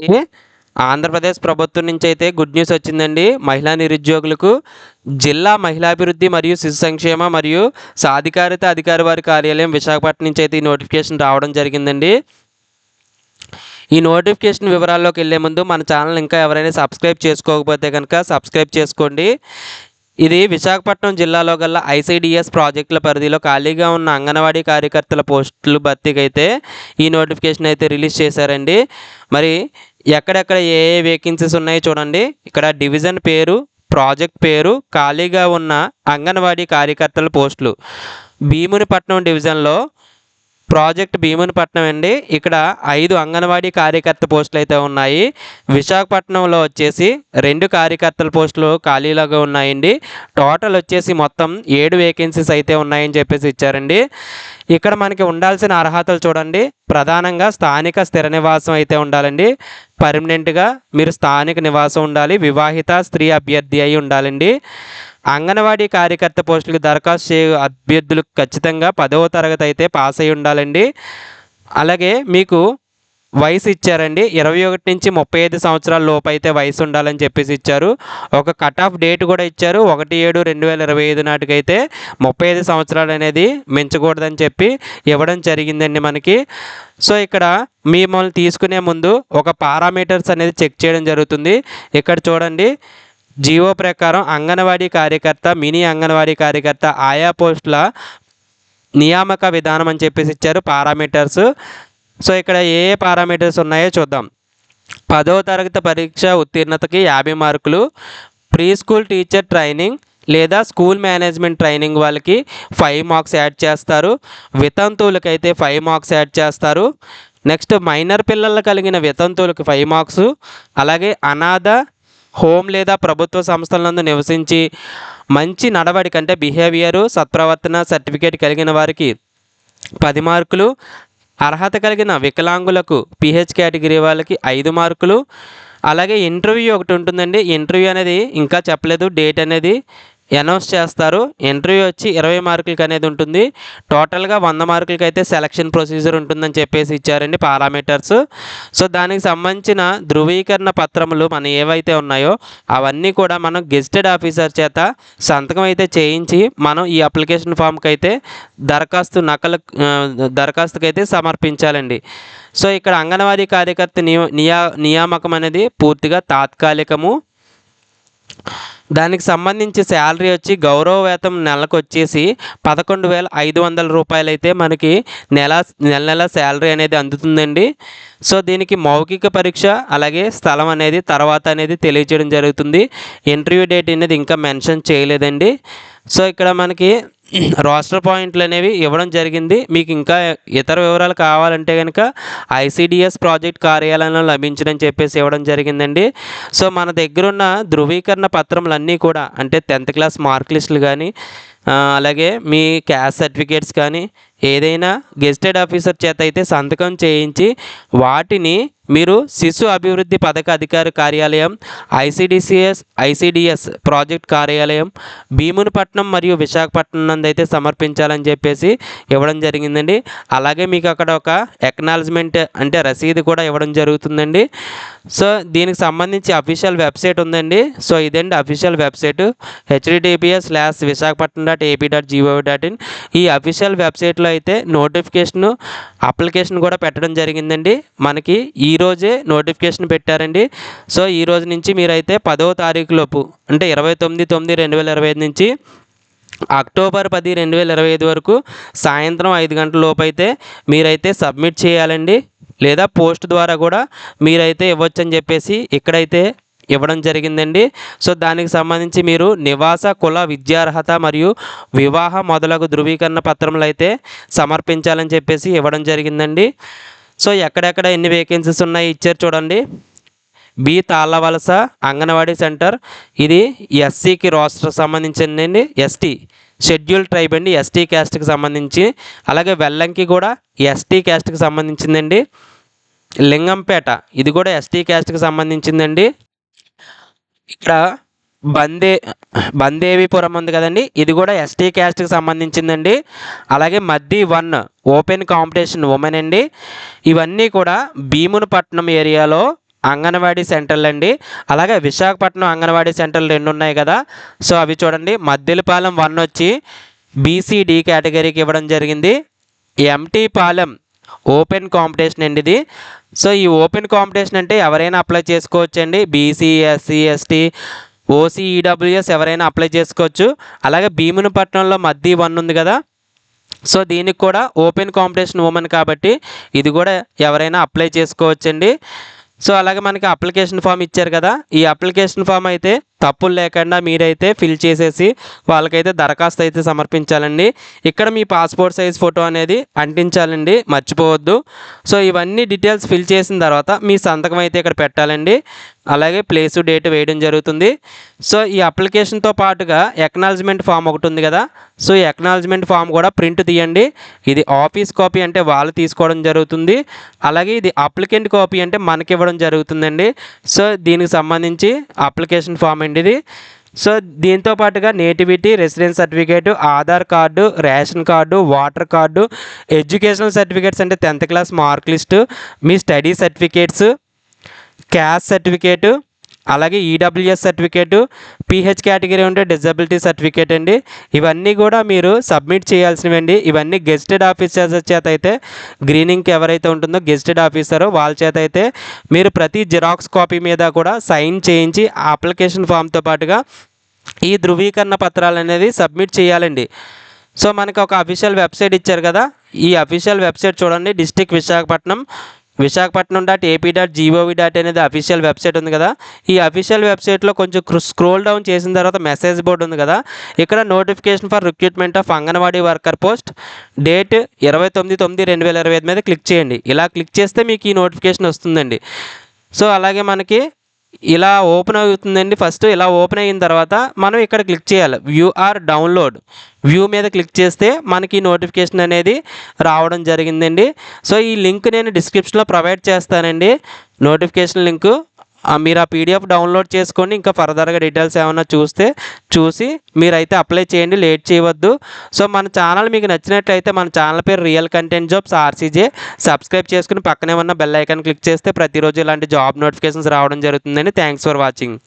ఏ ఆంధ్రప్రదేశ్ ప్రభుత్వం నుంచి అయితే గుడ్ న్యూస్ వచ్చిందండి. మహిళా నిరుద్యోగులకు జిల్లా మహిళాభివృద్ధి మరియు శిశు సంక్షేమ మరియు సాధికారిత అధికారి వారి కార్యాలయం విశాఖపట్నం నుంచి అయితే ఈ నోటిఫికేషన్ రావడం జరిగిందండి. ఈ నోటిఫికేషన్ వివరాల్లోకి వెళ్ళే ముందు మన ఛానల్ ఇంకా ఎవరైనా సబ్స్క్రైబ్ చేసుకోకపోతే కనుక సబ్స్క్రైబ్ చేసుకోండి. ఇది విశాఖపట్నం జిల్లాలో గల ఐసిడిఎస్ ప్రాజెక్టుల పరిధిలో ఖాళీగా ఉన్న అంగన్వాడీ కార్యకర్తల పోస్టులు భర్తీకి అయితే ఈ నోటిఫికేషన్ అయితే రిలీజ్ చేశారండి. మరి ఎక్కడెక్కడ ఏ ఏ వేకెన్సీస్ ఉన్నాయో చూడండి. ఇక్కడ డివిజన్ పేరు, ప్రాజెక్ట్ పేరు, ఖాళీగా ఉన్న అంగన్వాడీ కార్యకర్తల పోస్టులు. భీమునిపట్నం డివిజన్లో ప్రాజెక్ట్ భీమునిపట్నం అండి. ఇక్కడ 5 అంగన్వాడీ కార్యకర్త పోస్టులు అయితే ఉన్నాయి. విశాఖపట్నంలో వచ్చేసి 2 కార్యకర్తల పోస్టులు ఖాళీలాగా ఉన్నాయండి. టోటల్ వచ్చేసి మొత్తం 7 వేకెన్సీస్ అయితే ఉన్నాయని చెప్పేసి ఇచ్చారండి. ఇక్కడ మనకి ఉండాల్సిన అర్హతలు చూడండి. ప్రధానంగా స్థానిక స్థిర నివాసం అయితే ఉండాలండి. పర్మనెంట్గా మీరు స్థానిక నివాసం ఉండాలి. వివాహిత స్త్రీ అభ్యర్థి అయి ఉండాలండి. అంగన్వాడీ కార్యకర్త పోస్టులకు దరఖాస్తు చే అభ్యర్థులు ఖచ్చితంగా 10వ తరగతి అయితే పాస్ అయి ఉండాలండి. అలాగే మీకు వయసు ఇచ్చారండి. 21 నుంచి 35 సంవత్సరాల లోపు అయితే వయసు ఉండాలని చెప్పేసి ఇచ్చారు. ఒక కట్ ఆఫ్ డేట్ కూడా ఇచ్చారు. 1/7/2025 నాటికైతే 35 సంవత్సరాలు అనేది మించకూడదని చెప్పి ఇవ్వడం జరిగిందండి మనకి. సో ఇక్కడ మిమ్మల్ని తీసుకునే ముందు ఒక పారామీటర్స్ అనేది చెక్ చేయడం జరుగుతుంది. ఇక్కడ చూడండి, జీవో ప్రకారం అంగన్వాడీ కార్యకర్త, మినీ అంగన్వాడీ కార్యకర్త ఆయా పోస్టుల నియామక విధానం అని చెప్పేసి ఇచ్చారు పారామీటర్స్. సో ఇక్కడ ఏ ఏ పారామీటర్స్ ఉన్నాయో చూద్దాం. 10వ తరగతి పరీక్ష ఉత్తీర్ణతకి 50 మార్కులు, ప్రీ స్కూల్ టీచర్ ట్రైనింగ్ లేదా స్కూల్ మేనేజ్మెంట్ ట్రైనింగ్ వాళ్ళకి 5 మార్క్స్ యాడ్ చేస్తారు. వితంతువులకైతే 5 మార్క్స్ యాడ్ చేస్తారు. నెక్స్ట్ మైనర్ పిల్లలు కలిగిన వితంతువులకు 5 మార్క్స్. అలాగే అనాథ హోమ్ లేదా ప్రభుత్వ సంస్థలందు నివసించి మంచి నడవడిక అంటే బిహేవియరు, సత్ప్రవర్తన సర్టిఫికేట్ కలిగిన వారికి 10 మార్కులు. అర్హత కలిగిన వికలాంగులకు పిహెచ్ కేటగిరీ వాళ్ళకి 5 మార్కులు. అలాగే ఇంటర్వ్యూ ఒకటి ఉంటుందండి. ఇంటర్వ్యూ అనేది ఇంకా చెప్పలేదు, డేట్ అనేది అనౌన్స్ చేస్తారు. ఇంటర్వ్యూ వచ్చి 20 మార్కులకి అనేది ఉంటుంది. టోటల్గా 100 మార్కులకి అయితే సెలక్షన్ ప్రొసీజర్ ఉంటుందని చెప్పేసి ఇచ్చారండి పారామీటర్స్. సో దానికి సంబంధించిన ధృవీకరణ పత్రములు మన ఏవైతే ఉన్నాయో అవన్నీ కూడా మనం గెజిటెడ్ ఆఫీసర్ చేత సంతకం అయితే చేయించి మనం ఈ అప్లికేషన్ ఫామ్కి అయితే దరఖాస్తుకి అయితే సమర్పించాలండి. సో ఇక్కడ అంగన్వాడీ కార్యకర్త నియామకం అనేది పూర్తిగా తాత్కాలికము. దానికి సంబంధించి శాలరీ వచ్చి గౌరవ వేతం నెలకు వచ్చేసి 11,500 రూపాయలు అయితే మనకి నెల నెల శాలరీ అనేది అందుతుందండి. సో దీనికి మౌఖిక పరీక్ష అలాగే స్థలం అనేది తర్వాత అనేది తెలియజేయడం జరుగుతుంది. ఇంటర్వ్యూ డేట్ అనేది ఇంకా మెన్షన్ చేయలేదండి. సో ఇక్కడ మనకి రోస్టర్ పాయింట్లు అనేవి ఇవ్వడం జరిగింది. మీకు ఇంకా ఇతర వివరాలు కావాలంటే కనుక ఐసిడిఎస్ ప్రాజెక్ట్ కార్యాలయంలో లభించదని చెప్పేసి ఇవ్వడం జరిగిందండి. సో మన దగ్గర ఉన్న ధృవీకరణ పత్రములన్నీ కూడా అంటే 10th క్లాస్ మార్క్ లిస్టులు కానీ అలాగే మీ క్యాస్ట్ సర్టిఫికేట్స్ కానీ ఏదైనా గెజిటెడ్ ఆఫీసర్ చేత అయితే సంతకం చేయించి వాటిని మీరు శిశు అభివృద్ధి పథక అధికారి కార్యాలయం, ఐసిడిఎస్ ప్రాజెక్ట్ కార్యాలయం భీమునిపట్నం మరియు విశాఖపట్నం నందు అయితే సమర్పించాలని చెప్పేసి ఇవ్వడం జరిగిందండి. అలాగే మీకు అక్కడ ఒక ఎక్నాలజ్మెంట్ అంటే రసీదు కూడా ఇవ్వడం జరుగుతుందండి. సో దీనికి సంబంధించి అఫీషియల్ వెబ్సైట్ ఉందండి. సో ఇదండి అఫీషియల్ వెబ్సైట్ https:/visakhapatnam.ap.gov.in. ఈ అఫీషియల్ వెబ్సైట్లో అయితే నోటిఫికేషను అప్లికేషన్ కూడా పెట్టడం జరిగిందండి. మనకి ఈరోజే నోటిఫికేషన్ పెట్టారండి. సో ఈ రోజు నుంచి మీరైతే 10వ తారీఖు లోపు అంటే 29/9/2025 నుంచి అక్టోబర్ 10, 2025 వరకు సాయంత్రం 5 గంటల లోపు అయితే మీరైతే సబ్మిట్ చేయాలండి. లేదా పోస్ట్ ద్వారా కూడా మీరైతే ఇవ్వచ్చని చెప్పేసి ఇక్కడైతే ఇవ్వడం జరిగిందండి. సో దానికి సంబంధించి మీరు నివాస కుల విద్యార్హత మరియు వివాహ మొదలగు ధృవీకరణ పత్రములు అయితే సమర్పించాలని చెప్పేసి ఇవ్వడం జరిగిందండి. సో ఎక్కడెక్కడ ఎన్ని వేకెన్సీస్ ఉన్నాయి ఇచ్చారు చూడండి. బి తాళ్ళవలస అంగన్వాడీ సెంటర్, ఇది ఎస్సీకి రోస్టర్ సంబంధించిందండి. ఎస్టీ షెడ్యూల్ ట్రైబ్ అండి, ఎస్టీ క్యాస్ట్కి సంబంధించి. అలాగే వెల్లంకి కూడా ఎస్టీ క్యాస్ట్కి సంబంధించిందండి. లింగంపేట ఇది కూడా ఎస్టీ క్యాస్ట్కి సంబంధించిందండి. ఇక్కడ బందేవిపురం ఉంది కదండి, ఇది కూడా ఎస్టీ క్యాస్ట్కి సంబంధించిందండి. అలాగే మద్ది 1 ఓపెన్ కాంపిటీషన్ ఉమెన్ అండి. ఇవన్నీ కూడా భీమునిపట్నం ఏరియాలో అంగన్వాడీ సెంటర్లు అండి. అలాగే విశాఖపట్నం అంగన్వాడీ సెంటర్లు 2 ఉన్నాయి కదా. సో అవి చూడండి. మద్దిలపాలెం 1 వచ్చి బీసీడీ కేటగిరీకి ఇవ్వడం జరిగింది. ఎంటీ పాలెం ఓపెన్ కాంపిటీషన్ అండి ఇది. సో ఈ ఓపెన్ కాంపిటీషన్ అంటే ఎవరైనా అప్లై చేసుకోవచ్చండి. BC, SC, ST, OC, EWS ఎవరైనా అప్లై చేసుకోవచ్చు. అలాగే భీమునిపట్నంలో మద్ది 1 ఉంది కదా. సో దీనికి కూడా ఓపెన్ కాంపిటీషన్ ఉమెన్ కాబట్టి ఇది కూడా ఎవరైనా అప్లై చేసుకోవచ్చండి. సో అలాగే మనకి అప్లికేషన్ ఫామ్ ఇచ్చారు కదా. ఈ అప్లికేషన్ ఫామ్ అయితే తప్పులు లేకుండా మీరైతే ఫిల్ చేసేసి వాళ్ళకైతే దరఖాస్తు అయితే సమర్పించాలండి. ఇక్కడ మీ పాస్పోర్ట్ సైజ్ ఫోటో అనేది అంటించాలండి, మర్చిపోవద్దు. సో ఇవన్నీ డీటెయిల్స్ ఫిల్ చేసిన తర్వాత మీ సంతకం అయితే ఇక్కడ పెట్టాలండి. అలాగే ప్లేసు, డేట్ వేయడం జరుగుతుంది. సో ఈ అప్లికేషన్తో పాటుగా ఎక్నాలజ్మెంట్ ఫామ్ ఒకటి ఉంది కదా. సో ఈ ఎక్నాలజ్మెంట్ ఫామ్ కూడా ప్రింట్ తీయండి. ఇది ఆఫీస్ కాపీ అంటే వాళ్ళు తీసుకోవడం జరుగుతుంది. అలాగే ఇది అప్లికెంట్ కాపీ అంటే మనకి ఇవ్వడం జరుగుతుందండి. సో దీనికి సంబంధించి అప్లికేషన్ ఫామ్ అండి ఇది. సో దీంతో పాటుగా nativity, residence certificate, Aadhaar card, ration card, water card, educational certificates అంటే 10th క్లాస్ మార్క్ లిస్టు, మీ స్టడీ సర్టిఫికేట్స్, క్యాస్ట్ సర్టిఫికేటు, అలాగే ఈడబ్ల్యూఎస్ సర్టిఫికేటు, పీహెచ్ కేటగిరీ ఉంటే డిజబిలిటీ సర్టిఫికేట్ అండి. ఇవన్నీ కూడా మీరు సబ్మిట్ చేయాల్సినవండి. ఇవన్నీ గెజిటెడ్ ఆఫీసర్స్ చేత అయితే గ్రీనింగ్కి ఎవరైతే ఉంటుందో గెజిటెడ్ ఆఫీసరో వాళ్ళ చేత అయితే మీరు ప్రతి జిరాక్స్ కాపీ మీద కూడా సైన్ చేయించి ఆ అప్లికేషన్ ఫామ్తో పాటుగా ఈ ధృవీకరణ పత్రాలు అనేది సబ్మిట్ చేయాలండి. సో మనకు ఒక అఫీషియల్ వెబ్సైట్ ఇచ్చారు కదా. ఈ అఫీషియల్ వెబ్సైట్ చూడండి. డిస్ట్రిక్ట్ విశాఖపట్నం.AP.gov. అనేది అఫీషియల్ వెబ్సైట్ ఉంది కదా. ఈ అఫీషియల్ వెబ్సైట్లో కొంచెం స్క్రోల్ డౌన్ చేసిన తర్వాత మెసేజ్ బోర్డు ఉంది కదా. ఇక్కడ notification for recruitment of anganwadi worker post date 29/9/2025 మీద క్లిక్ చేయండి. ఇలా క్లిక్ చేస్తే మీకు ఈ నోటిఫికేషన్ వస్తుందండి. సో అలాగే మనకి ఇలా ఓపెన్ అవుతుందండి. ఫస్ట్ ఇలా ఓపెన్ అయిన తర్వాత మనం ఇక్కడ క్లిక్ చేయాలి. వ్యూ ఆర్ డౌన్లోడ్, వ్యూ మీద క్లిక్ చేస్తే మనకి నోటిఫికేషన్ అనేది రావడం జరిగిందండి. సో ఈ లింక్ నేను డిస్క్రిప్షన్లో ప్రొవైడ్ చేస్తానండి, నోటిఫికేషన్ లింకు. మీరు ఆ పీడిఎఫ్ డౌన్లోడ్ చేసుకొని ఇంకా ఫర్దర్గా డీటెయిల్స్ ఏమైనా చూసి మీరైతే అప్లై చేయండి, లేట్ చేయవద్దు. సో మన ఛానల్ మీకు నచ్చినట్లయితే మన ఛానల్ పేరు రియల్ కంటెంట్ జాబ్స్ ఆర్సీజే. సబ్స్క్రైబ్ చేసుకుని పక్కనే ఉన్న బెల్ ఐకాన్ క్లిక్ చేస్తే ప్రతిరోజు ఇలాంటి జాబ్ నోటిఫికేషన్స్ రావడం జరుగుతుందండి. Thanks for watching.